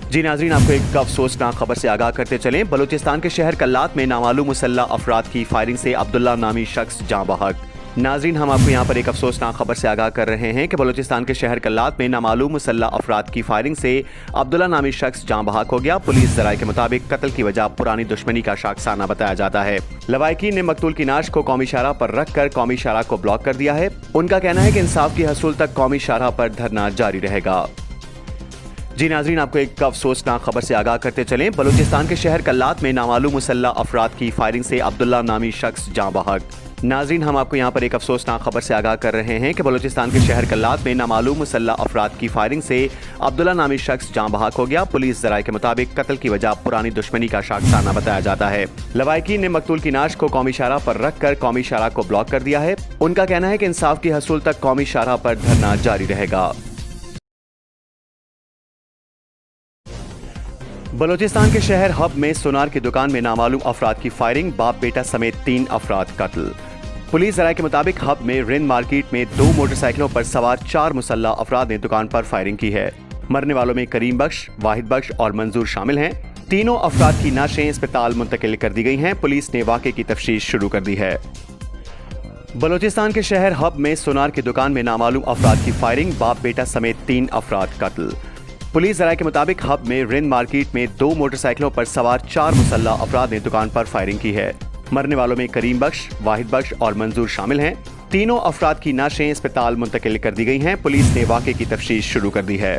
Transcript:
जी नाजरीन, आपको एक अफसोसनाक खबर से आगाह करते चलें। बलूचिस्तान के शहर कल्लात में नामालूम मुसल्लह अफराद की फायरिंग से अब्दुल्ला नामी शख्स जाँ बहक। नाजरीन, हम आपको यहाँ पर एक अफसोसनाक खबर से आगाह कर रहे हैं कि बलूचिस्तान के शहर कल्लात में नामालूम मुसल्लह अफराद की फायरिंग से अब्दुल्ला नामी शख्स जाँ बहक हो गया। पुलिस ज़राए के मुताबिक कत्ल की वजह पुरानी दुश्मनी का शाखसाना बताया जाता है। लवाहिकीन ने मकतूल की नाश को कौमी शाहराह पर रखकर कौमी शाहराह को ब्लॉक कर दिया है। उनका कहना है कि इंसाफ की हसूल तक कौमी शाहराह पर धरना जारी रहेगा। जी नाजरीन, आपको एक अफसोसनाक खबर से आगाह करते चलें। बलूचिस्तान के शहर कल्लात में नामालूम मुसल्लह अफराद की फायरिंग से अब्दुल्ला नामी शख्स जाँ बहक। नाजरीन, हम आपको यहाँ पर एक अफसोसनाक खबर से आगाह कर रहे हैं कि बलूचिस्तान के शहर कल्लात में नामालूम मुसल्लह अफराद की फायरिंग से अब्दुल्ला नामी शख्स जाँ बहक हो गया। पुलिस ज़राए के मुताबिक कत्ल की वजह पुरानी दुश्मनी का शाखसाना बताया जाता है। लवाहिकीन ने मकतूल की नाश को कौमी शाहराह पर रखकर कौमी शाहराह को ब्लॉक कर दिया है। उनका कहना है कि इंसाफ की हसूल तक कौमी शाहराह पर धरना जारी रहेगा। बलूचिस्तान के शहर हब में सोनार की दुकान में नामालूम अफराद की फायरिंग, बाप बेटा समेत 3 अफराद कत्ल। पुलिस ज़राए के मुताबिक हब में रिंद मार्केट में 2 मोटरसाइकिलों पर सवार 4 मुसल्लह अफराद ने दुकान पर फायरिंग की है। मरने वालों में करीम बख्श, वाहिद बख्श और मंजूर शामिल हैं। तीनों अफराद की नाशें अस्पताल मुंतकिल कर दी गई हैं। पुलिस ने वाक़े की तफ्तीश शुरू कर दी है। बलूचिस्तान के शहर हब में सोनार की दुकान में नामालूम अफराद की फायरिंग, बाप बेटा समेत 3 अफराद कत्ल। पुलिस ज़राए के मुताबिक हब में रिंद मार्केट में 2 मोटरसाइकिलों पर सवार 4 मुसल्लह अफराद ने दुकान पर फायरिंग की है। मरने वालों में करीम बख्श, वाहिद बख्श और मंजूर शामिल हैं। तीनों अफराद की नाशें अस्पताल मुंतकिल कर दी गई हैं। पुलिस ने वाक़े की तफ्तीश शुरू कर दी है।